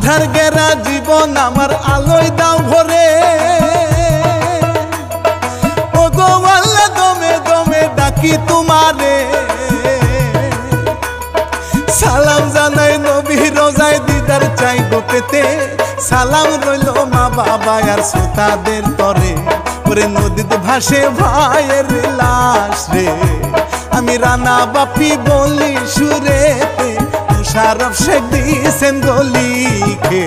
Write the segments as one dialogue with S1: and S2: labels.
S1: আধার গেরা জীবন আমার আলোয় দাও ভরে। ও গো আল্লাহ দমে দমে ডাকি তোমারে। সালাম জানাই নবী রোজায় দিদার চাই গো পেতে। সালাম রইল মা বাবা আর শ্রোতাদের তরে। ওরে নদীতে ভাসে ভাইয়ের লাশ রে, আমি রানা বাপি বলি সুরেতে। মুশারফ শেখ দিয়েছেন গলিখে।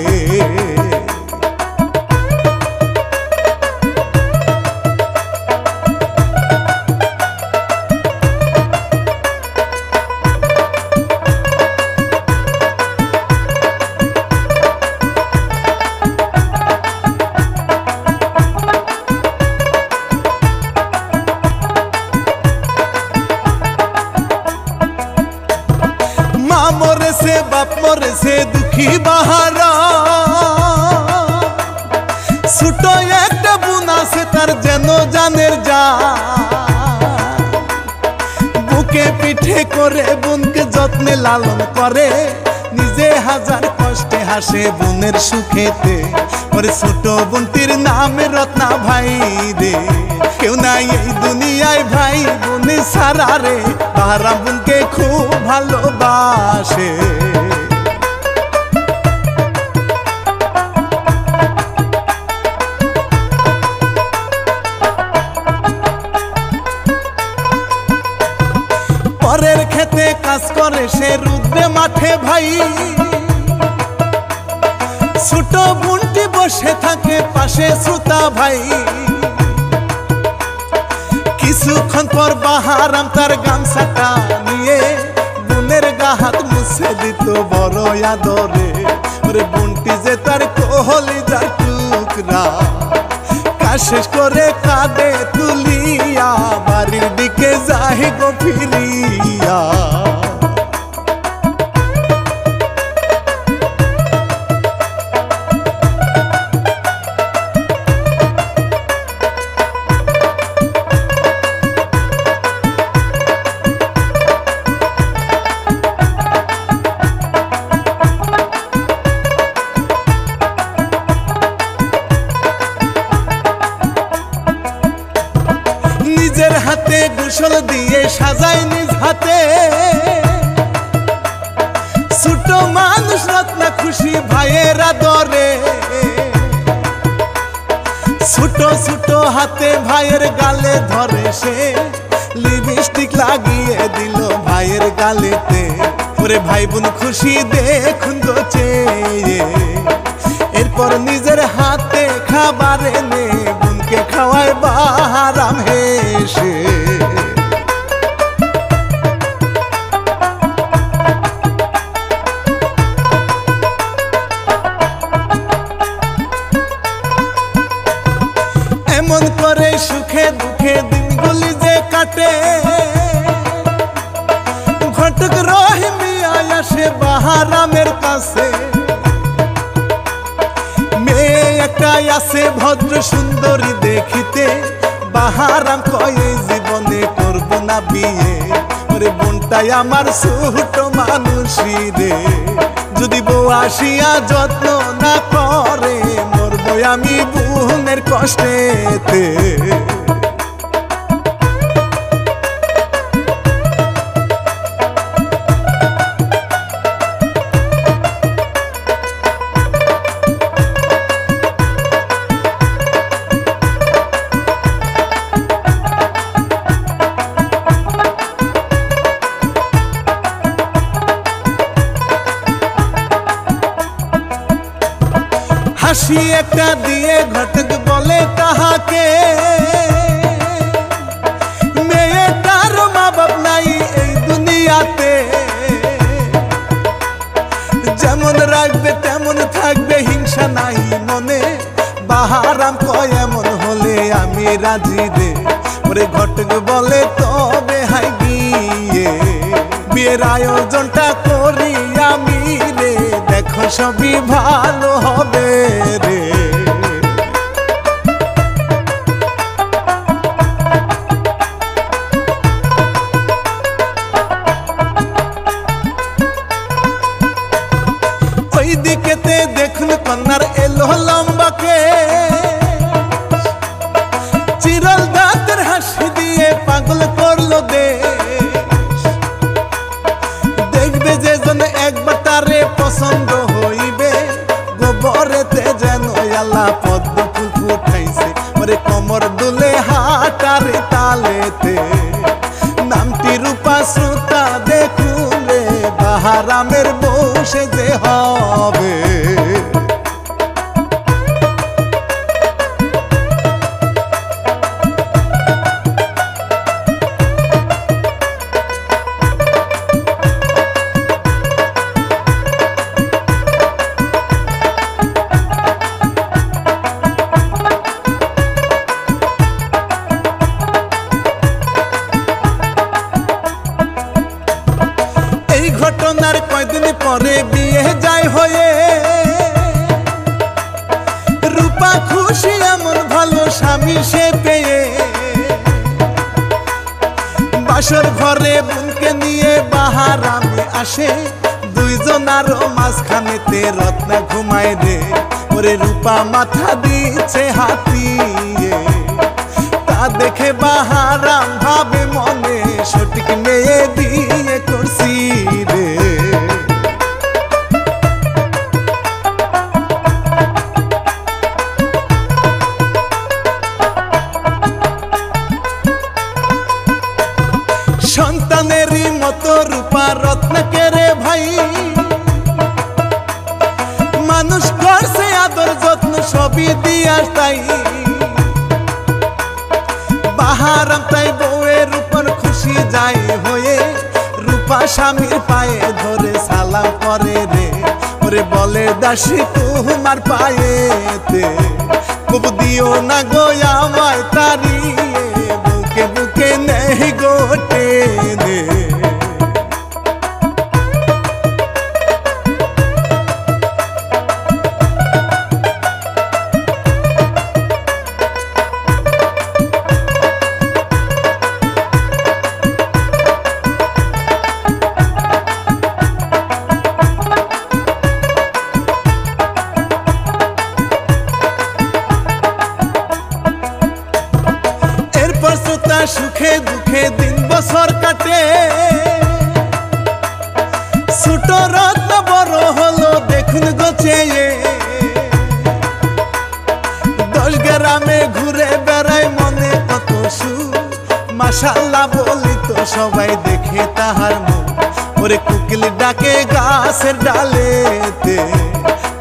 S1: মা মরেছে বাপ মরেছে দুঃখী বাহারা। ছোট একটা বোন আছে তার যেন জানের যা। বুকে পিঠে করে বোনকে যত্নে লালন করে। নিজে হাজার কষ্টে হাসে বোনের সুখেতে। ওরে ছোট বোনটির নাম রত্না ভাই রে। কেউ নাই এই দুনিয়ায় ভাই বোন সারা রে। বাহারাম বোনকে খুব ভালোবাসে। পরের খেতে কাজ করে সে রুদ্রে মাঠে ভাই। ছোট বোনটি বসে থাকে পাশে শ্রোতা ভাই। কিছুক্ষণ পর বাহারাম তার গামছাটা নিয়ে বোনের গা হাত মুছে দিত বড় আদরে। ওরে বোনটি যে তার কলিজার টুকরা। কাজ শেষ করে কাঁদে তুলিয়া বাড়ির দিকে যায় গো ফিরিয়া। নিজের হাতে গোসল দিয়ে সাজায় নিজ হাতে। ছোট মানুষ রত্না খুশি ভাইয়ের আদরে। ছোট ছোট হাতে ভাইয়ের গালে ধরে সে। লিপস্টিক লাগিয়ে দিল ভাইয়ের গালেতে। ওরে ভাই বোন খুশি দেখুন গো চেয়ে। এরপর নিজের হাতে খাবার এনে বোনকে খাওয়ায় বাহারাম হেসে। এমন করে সুখে দুঃখে দিনগুলি যে কাটে। ঘটক রহিমিয়া আসে বাহারামের কাছে। মেয়ে একটা আছে ভদ্র সুন্দরী দেখিতে। বাহারাম কয়ে জীবনে করব না বিয়ে। ওরে বোনটাই আমার ছোট মানুষই রে। যদি বউ আসিয়া যত্ন না করে মরব আমি বোনের কষ্টেতে। হাসি একটা দিয়ে ঘটক বলে তাহাকে। মেয়েটার মা বাপ নাই এই দুনিয়াতে। যেমন রাখবে তেমন থাকবে হিংসা নাই মনে। বাহারাম কয় এমন হলে আমি রাজি রে। ওরে ঘটক বলে তবে হাই গিয়ে বিয়ের আয়োজনটা করি আমি রে। দেখো সবই ভালো হবে রে। ওই দিকেতে দেখো পছন্দ হইবে গোবরেতে যেন আল্লাহ পদ্ম ফুল ফুটাইছে ওরে কোমর দুলে হাটার তালেতে নামটি রূপা শ্রোতা দেখুলে বাহারামের বসে যে হবে ঘটনার কয়দিন পরে বিয়ে যায় হয়ে রূপা খুশি এমন ভালো স্বামী সে পেয়ে বাসর ঘরে বোনকে নিয়ে বাহারামে আসে দুইজনারও মাঝখানেতে রত্না ঘুমায় রে ওরে রূপা মাথা দিচ্ছে হাতিয়ে তা দেখে বাহারাম ভাবে মনে সঠিক মেয়ে দিয়ে করছি রে সন্তানেরই মতো রূপা রত্নকে রে ভাই মানুষ করছে আদর যত্ন সবই দিয়া তাই বাহারাম তাই বউয়ের উপর খুশি যায় হয়ে রূপা স্বামীর পায়ে ধরে সালাম করে রে ওরে বলে দাসী তোমার পায়েতে খুব দিও না গো আমায় তাড়িয়ে বুকে বুকে নেই গোটে নে সুখে দুঃখে দিন বছর কাটে ছোট রত্ন বড় হলো দেখুন গোছে 10 গ্রামে ঘুরে বেড়ায় মনে কত সুখ মাশাআল্লাহ বলি তো সবাই দেখে তাহার মুখ ওরে কোকিল ডাকে গাছের ডালেতে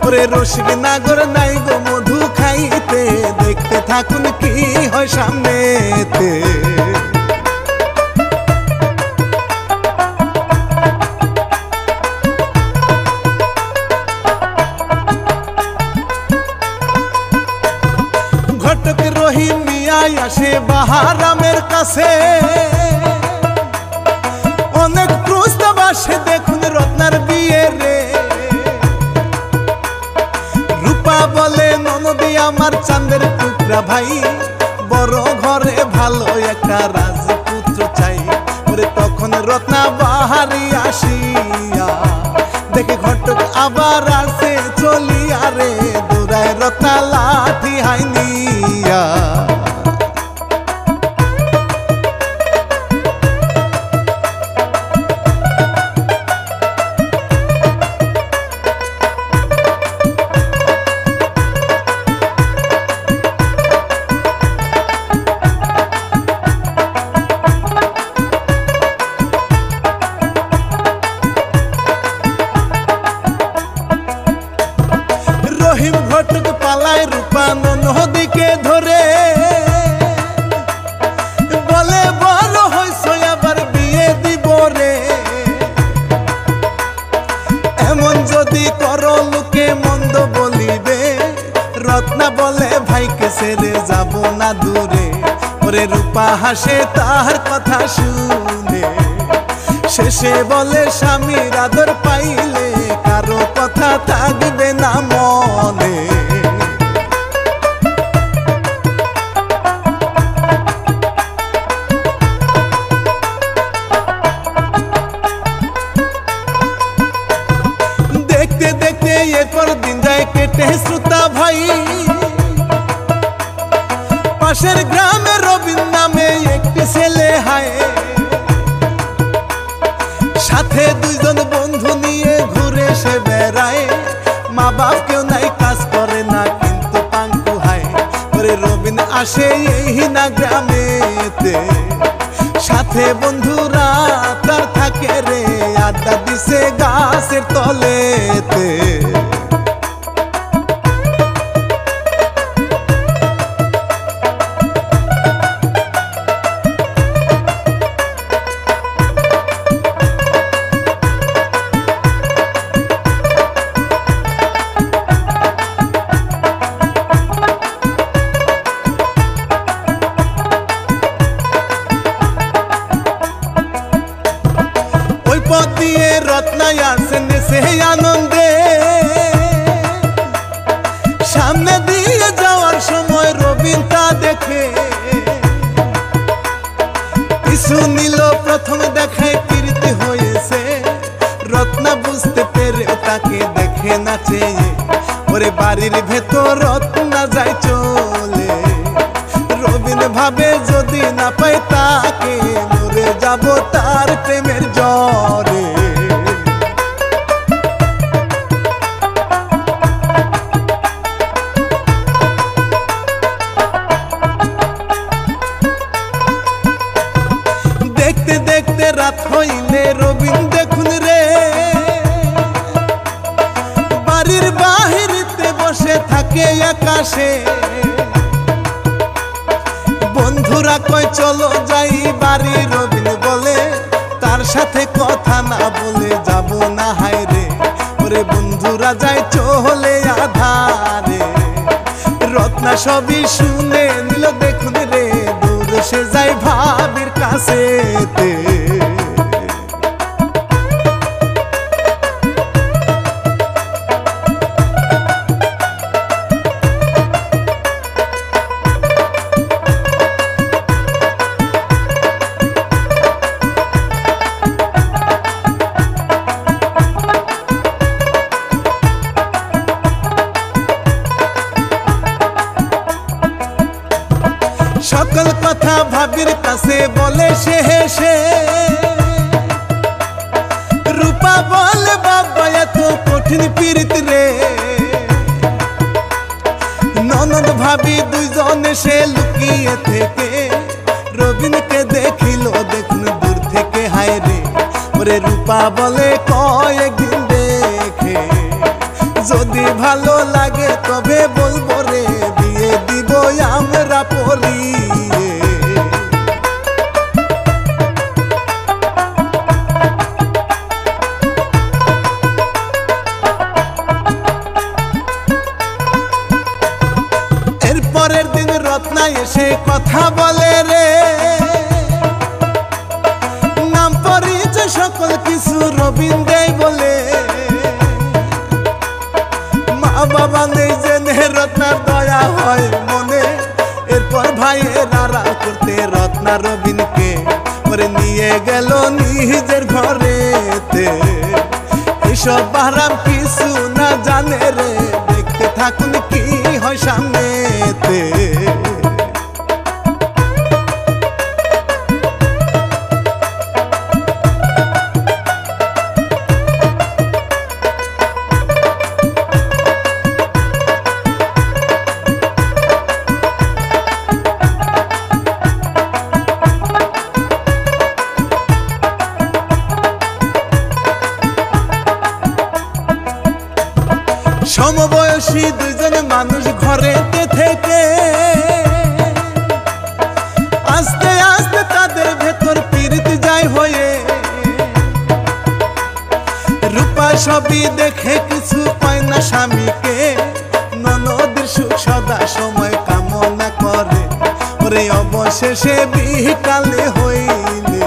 S1: ওরে রসিক নাগর নাই গো মধু খাইতে দেখতে থাকুন কি হয় সামনেতে ঘটক রহিম মিয়া আসে বাহারামের কাছে অনেক প্রস্তাব আসে দেখুন রত্নার বিয়ে রে রূপা বলে ননদি আমার চাঁদের টুকরা ভাই বড় ঘরে ভালো একটা রাজপুত্র চাই ওরে তখন রত্না বাহারি আসিয়া দেখে ঘটক আবার আসে চলিয়া রে দৌড়ায় রত্না লাঠি হাইনিয়া রহিম ঘটক পালায় রূপা নদীকে ধরে বলে বড় হইছ আবার বিয়ে দিব রে এমন যদি করো লোকে মন্দ বলিবে রত্না বলে ভাইকে ছেড়ে যাব না দূরে ওরে রূপা হাসে তাহার কথা শুনে শেষে বলে স্বামীর আদর পাইলে কারো কথা থাকবে না মনে দেখতে দেখতে এরপর দিন যায় কেটে শ্রোতা ভাই পাশের গ্রামে রবিন নামে একটি ছেলে হায় সাথে দুইজন বন্ধু নিয়ে ঘুরে সে বেড়ায়, মা বাপ কেউ নাই, কাজ করে না কিন্তু পাঙ্কু হায়। ওরে রবিন আসে এই না গ্রামেতে, সাথে বন্ধুরা তার থাকে রে, আড্ডা দিছে গাছের তলেতে। পথ দিয়ে রত্নাই আসেন সেই আনন্দে, সামনে দিয়ে যাওয়ার সময় রবিন তা দেখে পিছু নিল, প্রথম দেখায় প্রীতি হয়েছে। রত্না বুঝতে পেরে তাকে দেখে না চেয়ে, ওরে বাড়ির ভেতর রত্না যায় চলে। রবিন ভাবে যদি না পাই তাকে, মরে যাব তার প্রেমের জ্বরে। দেখতে দেখতে রাত হইলে রবিন দেখুন রে, বাড়ির বাহিরেতে বসে থাকে আকাশে। বন্ধুরা কয় চলো যাই বাড়ি, রবিন বলে তার সাথে কথা না বলে যাব না হায় রে। ওরে বন্ধুরা যায় চলে আধারে, রত্না সবই শুনে নিল দেখুন রে, দূরে সে যায় ভাবির কাছেতে। সকল কথা ভাবির কাছে বলে সে হেসে, রূপা বলে বাবা এত কঠিন পীড়িত রে। ননদ ভাবি দুইজন সে লুকিয়ে থেকে, রবিনকে দেখিল দেখুন দূর থেকে হায় রে। ওরে রূপা বলে কয়েকদিন দেখে, যদি ভালো লাগে তবে বলবো রে, বিয়ে দিব আমরা পরিয়ে। এরপরের দিন রত্না এসে কথা বলে রে, নাম পরিচয় সকল কিছু রবিন দেয় বলে। মা বাবা নেই জেনে রত্নার দয়া হয় মনে, এরপর ভাইয়ের আড়াল করতে রত্না রবিনকে করে নিয়ে গেল নিজের ঘরেতে। এইসব বাহারাম কিছু না জানে রে, দেখতে থাকুন কি হয় সামনেতে। সমবয়সী দুইজন মানুষ ঘরেতে থেকে, আস্তে আস্তে তাদের ভেতর প্রীতি যায় হয়ে। রূপা সবই দেখে কিছু পায় না স্বামীকে, ননদের সুখ সদা সময় কামনা করে। ওরে অবশেষে বিকালে হইলে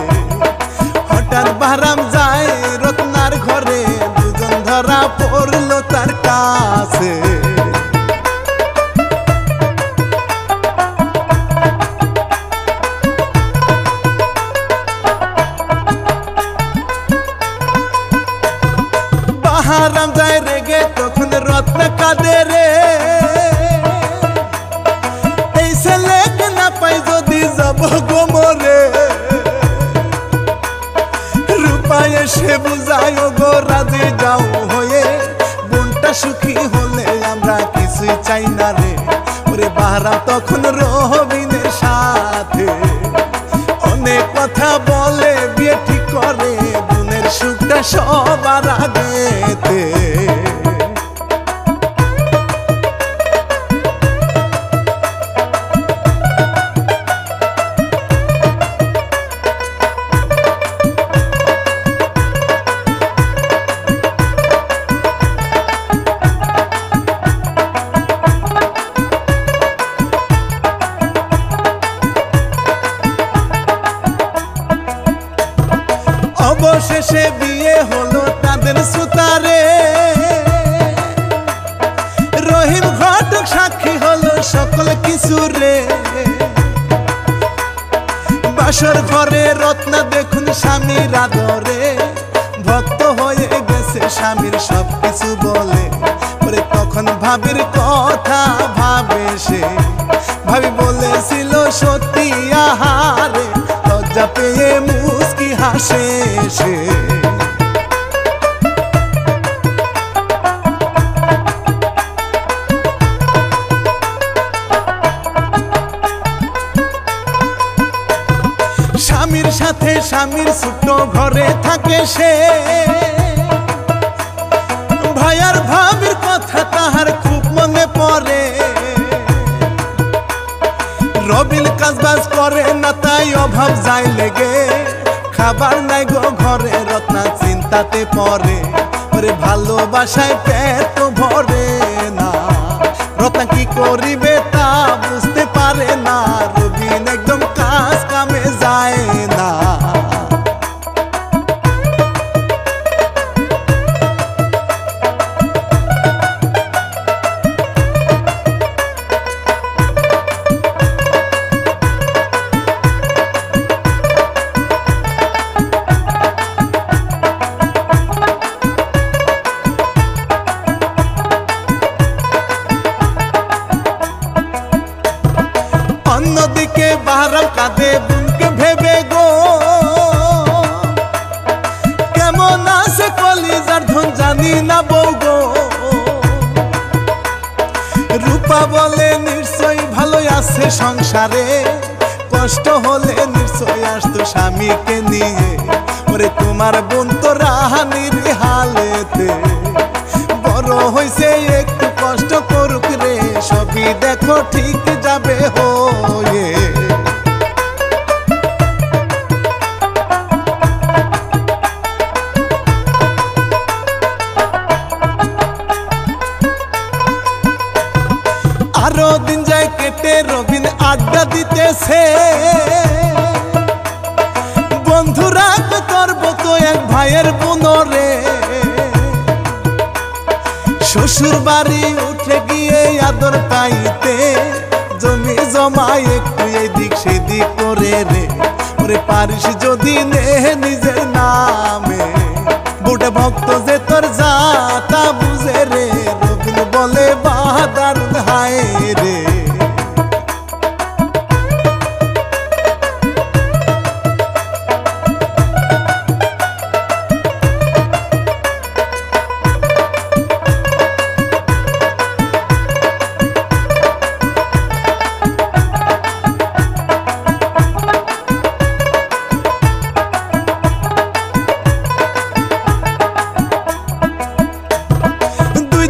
S1: হঠাৎ বাহারাম যায় রত্নার ঘরে, দুজন ধরা পড়ল তার কাছে। বাহারাম যায় রেগে, তখন রত্না কাঁদে রে, এই ছেলেকে না পাই যদি যাব গোমরে। রূপা এসে বুঝায় গো রাজি যাও হয়ে, বোনটা সুখী হলে আমরা কিছুই চাই না রে। ওরে বাহারাম তখন রবিনের সাথে অনেক কথা বলে, বিয়ে ঠিক করে বোনের সুখটা সবার আগেতে। অবশেষে বিয়ে হলো তাদের সুতারে, রহিম ঘটক সাক্ষী হলো সকল কিছু রে। বাসর ঘরে রত্না দেখুন স্বামীর আদরে, ভক্ত হয়ে গেছে স্বামীর সব কিছু বলে। ওরে তখন ভাবির কথা ভাবে সে, ভাবি বলেছিল সত্যি আহারে, লজ্জা পেয়ে মুস্কি হাসে সে। স্বামীর সাথে স্বামীর ছোট্ট ঘরে থাকে সে, ভাইয়ার ভাবির কথা তাহার খুব মনে পড়ে। রবিন কাজবাজ করে না তাই অভাব যায় লেগে, খাবার নাই গো ঘরে রত্না চিন্তাতে পড়ে। ওরে ভালোবাসায় পেট ভরে না, রত্না কি করিবে তা বুঝতে পারে না। রবিন একদম কাজ কামে যায় না। অন্যদিকে বাহারাম কাঁদে বোনকে ভেবে গো, কেমন আছে কলিজার ধন জানি না বউ গো। রূপা বলে নিশ্চয়ই ভালো আছে সংসারে, কষ্ট হলে নিশ্চয়ই আসতো স্বামীকে নিয়ে। ওরে তোমার বোন তো রাহানির হালেতে, বড় হইছে একটু কষ্ট করুক রে, সবই দেখো ঠিক যাবে হয়ে। আরো দিন যায় কেটে রবিন আড্ডা দিতেছে, বন্ধুরা তোর মতো এক ভাইয়ের বোনরে। শ্বশুর বাড়ি উঠে গিয়ে আদর পাইতে, জমি জমায় একটু এদিক সেদিক করে রে। ওরে পারিস যদি নে নিজের নামে, বুড়ে ভক্ত যে তোর যাতা বুঝে রে। রবিন বলে বাহাদার হায় রে।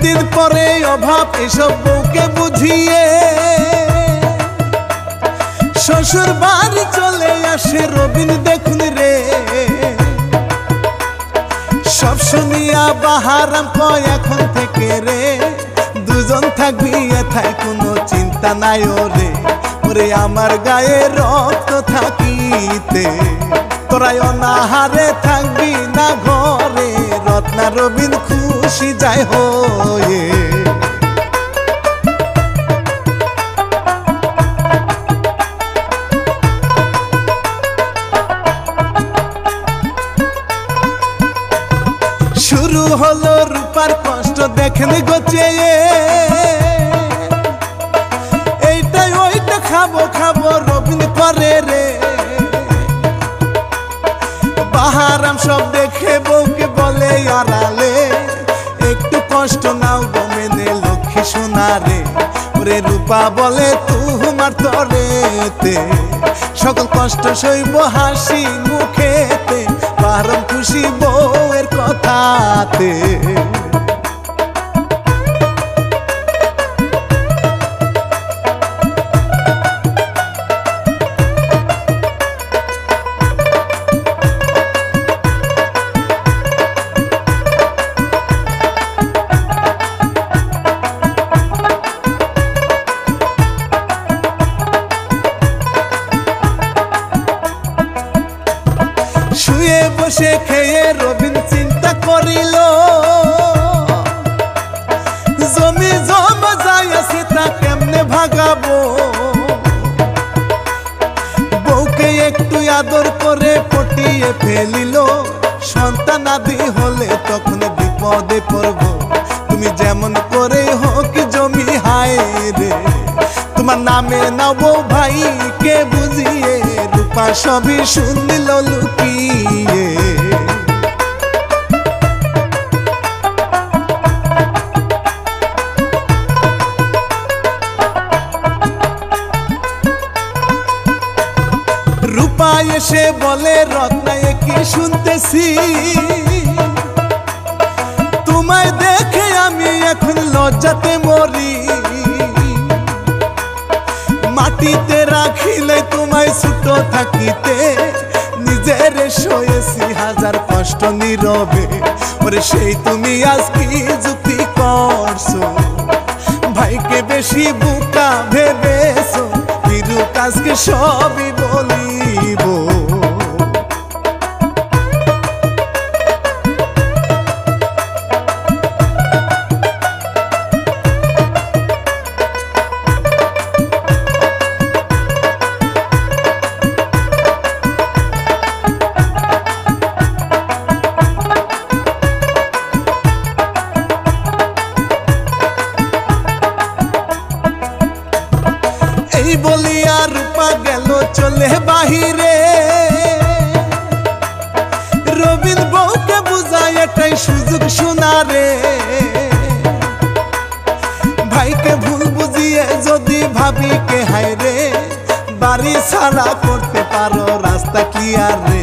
S1: দিন পরে অভাব এসব বউকে বুঝিয়ে, শ্বশুর বাড়ি চলে আসে রবিন দেখুন রে। সব শুনিয়া বাহারাম কয় এখন থেকে রে, দুজন থাকবি এথায় কোনো চিন্তা নাই ওরে। ওরে আমার গায়ে রক্ত থাকিতে, তোরাই অনাহারে থাকবি না ঘরে। রত্না রবিন খুশি যায় হয়ে। শুরু হলো রূপার কষ্ট দেখেন গোচে, এইটাই ওইটা খাবো খাবো রবিন করে রে। বাহারাম সব দেখ মুখে বউকে বলে আড়ালে, একটু কষ্ট নাও গো মেনে লক্ষ্মী সোনারে। ওরে রূপা বলে তোমার তরেতে সকল কষ্ট সইব হাসি মুখেতে, পারম খুশি বউয়ের কথাতে। শুয়ে বসে খেয়ে রবিন চিন্তা করিল, জমি জমা যাই আছে তা কেমনে ভাগাবো। বউকে একটু আদর করে পটিয়ে ফেলিল, সন্তান আদি হলে তখন বিপদে পড়ব। তুমি যেমন করে হোক জমি হায় রে, তোমার নামে নাও ভাই কে বুঝিয়ে। রূপা সবই শুনল লুকিয়ে। রূপা এসে বলে রত্নায় কি শুনতেছি, তোমায় দেখে আমি এখন লজ্জাতে মরি। মাটিতে রাখিলে তোমায় ছোট থাকিতে, নিজের সয়েছি হাজার কষ্ট নীরবে। ওরে সেই তুমি আজ কি যুক্তি করছো, ভাইকে বেশি বুকা ভেবেছো। বিরু কাজকে সবই বলিব। এই বলিয়া রূপা গেল চলে বাহিরে, রবিন বউকে বুঝায় এটাই সুযোগ সোনারে। ভাইকে ভুল বুঝিয়ে যদি ভাবি কে হায় রে, বাড়ি ছাড়া করতে পারো রাস্তা ক্লিয়ার রে।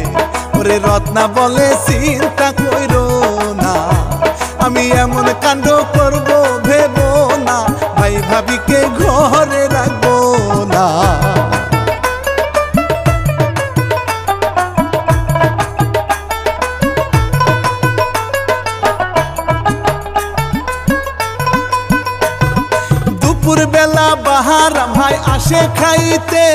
S1: ওরে রত্না বলে চিন্তা কইরো না, আমি এমন কাণ্ড করব ভেবো না। ভাই ভাবিকে ঘরে রাখবো না। দুপুর বেলা বাহার ভাই আসে খাইতে,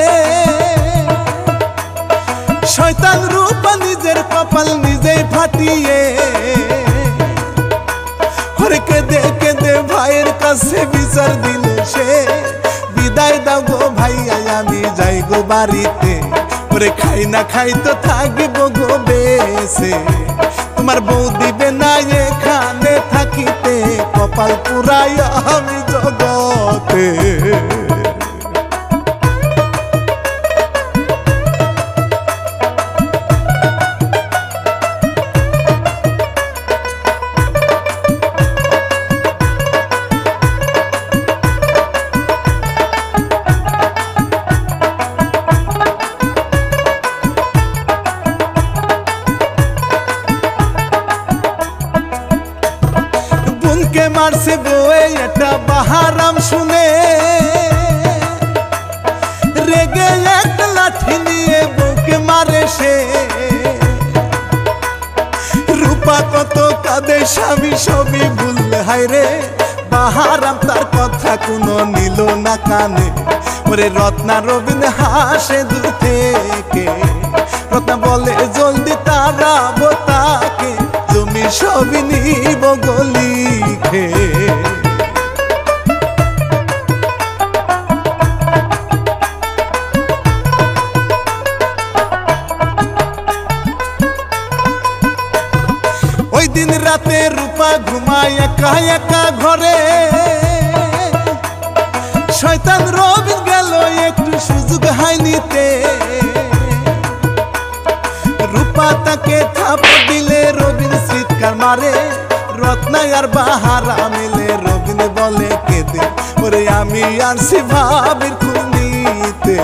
S1: শয়তান রূপা নিজের কপাল নিজেই ফাটিয়ে। ওরে কেঁদে কেঁদে ভাইয়ের কাছে বিচার দিল সে, বিদায় দাও গো ভাইয়া আমি যাই গো বাড়িতে। ওরে খাই না খাই তো থাকবো গো বেশে, তোমার বউ দিবে না এখানে থাকিতে। কপাল পুরাই আমি জগতে। বোনকে মারছে বউয়ে এটা বাহারাম শুনে, রেগে একটা লাঠি নিয়ে বউকে মারে সে। রূপা কত কাঁদে স্বামী সবই ভুললে হায় রে, বাহারাম তার কথা কোনো নিল না কানে। ওরে রত্না রবিন হাসে দূর থেকে, রত্না বলে জলদি তাড়াবো তাকে, জমি সবই নিব গলিখে। ওই দিন রাতে রূপা ঘুমায় একা একা ঘরে, শয়তান রবিন গেল একটু সুযোগ হাই নিতে। পাতাকে থাপড় দিলে রবিন চিৎকার মারে, রত্না আর বাহারা মিলে রবিন বলে কেঁদে, ওরে আমি আনছি ভাবির খোঁজ নিতে।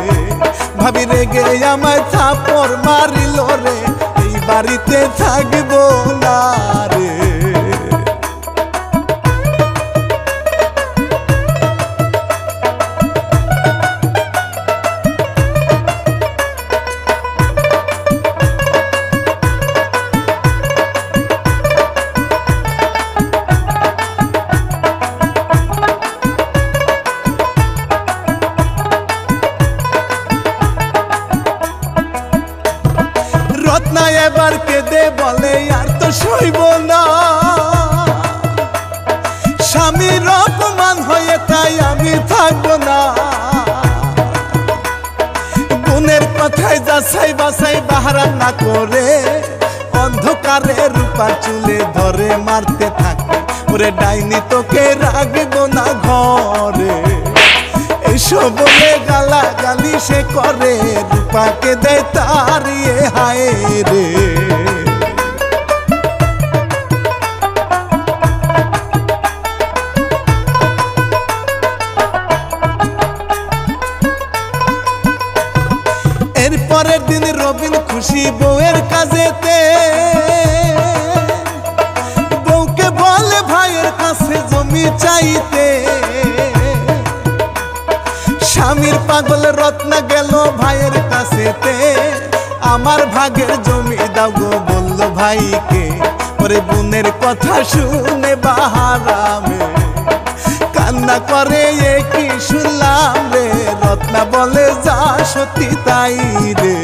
S1: ভাবি রেগে আমায় থাপড় মারিল রে, এই বাড়িতে থাকব না রে। রত্না এবার কেঁদে বলে আর তো সইব না, স্বামীর অপমান হয়ে তাই আমি থাকব না। বোনের কথায় যাচাই বাছাই বাহারা না করে, অন্ধকারে রূপার চুলে ধরে মারতে থাকে, ওরে ডাইনি তোকে রাখব না ঘরে। এসব বলে গালাগালি সে করে, রূপাকে দেয় তাড়িয়ে হায় রে। এরপরের দিন রবিন খুশি বউয়ের কাজেতে, বউকে বলে ভাইয়ের কাছে জমি চাইতে। স্বামীর পাগল রত্না গেল ভাইয়ের কাছেতে, আমার ভাগের জমি দাও গো বলল ভাইকে। ওরে বোনের কথা শুনে বাহারামে কান্না করে, এ কি শুনলাম রে, রত্না বলে যা সত্যি তাই রে।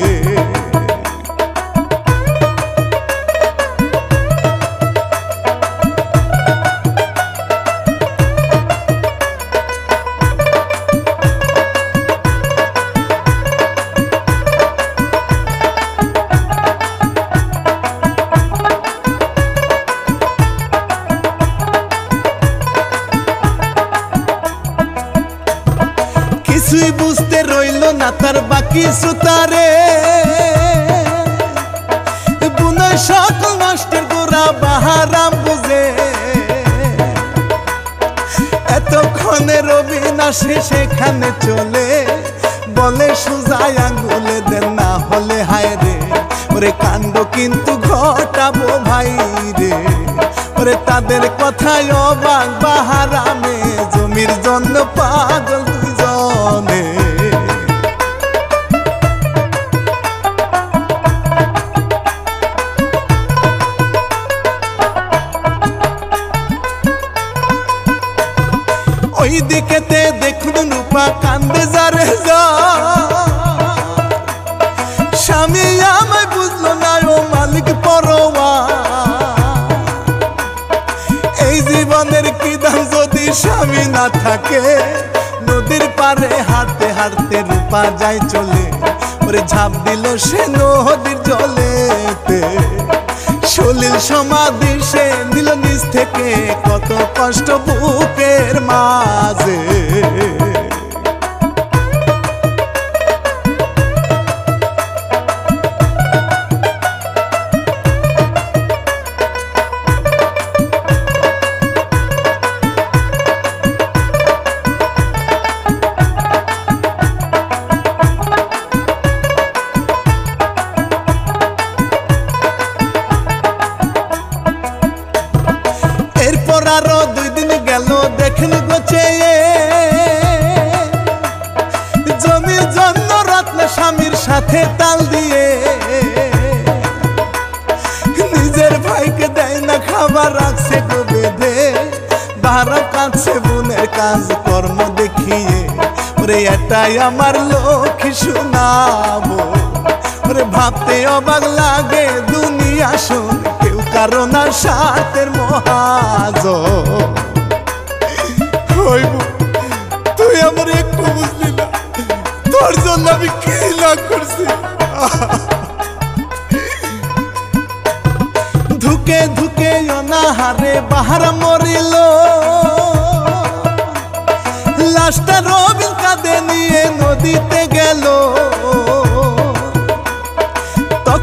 S1: কিছুই বুঝতে রইল না তার বাকি সুতারে, বুনের সকল নষ্টের গোড়া বাহারাম বুঝে। এতক্ষণে রবিন আসে সেখানে চলে, বলে সুজায় আঙ্গুলে দেন না হলে হায় রে। ওরে কাণ্ড কিন্তু ঘটাবো ভাই রে, ওরে তাদের কথায় অবাক বাহারামে, জমির জন্য পাগল দুজনে। ওই দিকেতে দেখুন রূপা কান্দে যারে যা, স্বামী আমায় বুঝলো না ও মালিক পরোয়া। এই জীবনের কি দাম যদি স্বামী না থাকে, নদীর পারে হাঁটতে হাঁটতে রূপা যায় চলে, ওরে ঝাঁপ দিল সে নদীর জলেতে। সলিল সমাধি সে নিল নিজ থেকে, কত কষ্ট বুকের মাঝে। এরপর আরো 2 দিন গেল, দেখেন গোছে জমির জন্য রত্না স্বামীর সাথে তাল দিয়ে। নিজের ভাইকে দেয় না খাবার, রাখছে গো বেঁধে, বাহারা কাঁদছে বোনের কাজ কর্ম দেখিয়ে। ওরে এটাই আমার লক্ষ্মী শোনাবো, ওরে ভাবতে অবাক লাগে দুনিয়া শুন, কেউ কারো না স্বার্থের মহাজ। তুই আমার একটু বুঝলি না, তোর জন্য আমি কি লাভ করছি। ধুকে ধুকে অনাহারে বাহারা মরিল, লাশটা রবিন কাঁধে নিয়ে নদীতে গেল।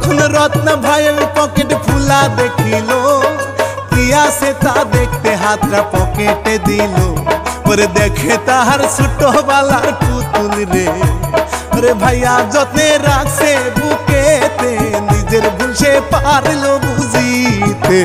S1: তখন রত্না ভাইয়ের পকেট ফুলা দেখিল, কি আছে তা দেখতে হাতটা পকেটে দিল। ওরে দেখে তাহার ছোটবেলার পুতুল রে, ওরে ভাইয়া যত্নে রাখছে বুকেতে, নিজের ভুল সে পারল বুঝিতে।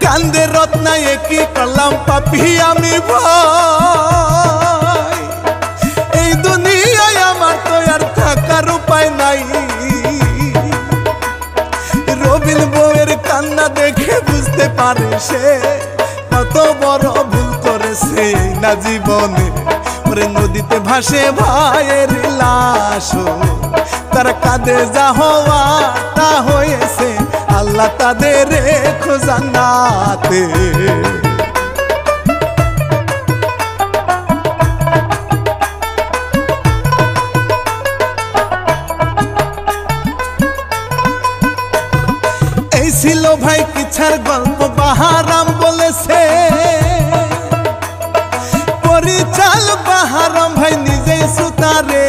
S1: কান্দে রত্না কি করলাম পাপি আমি ভাই, এই দুনিয়ায় আমার তো আর থাকার উপায় নাই। রবিন বউয়ের কান্না দেখে বুঝতে পারে সে কত বড় ভুল করেছে না জীবনে। ওরে নদীতে ভাসে ভাইয়ের লাশ, তার কাঁধে যা হওয়া তা হয়েছে, আল্লাহ তাদের রেখো জান্নাতে। এই ছিল ভাই কিছার গল্প, বাহারাম বলেছে। পরিচাল বাহারাম ভাই নিজেই সুতারে,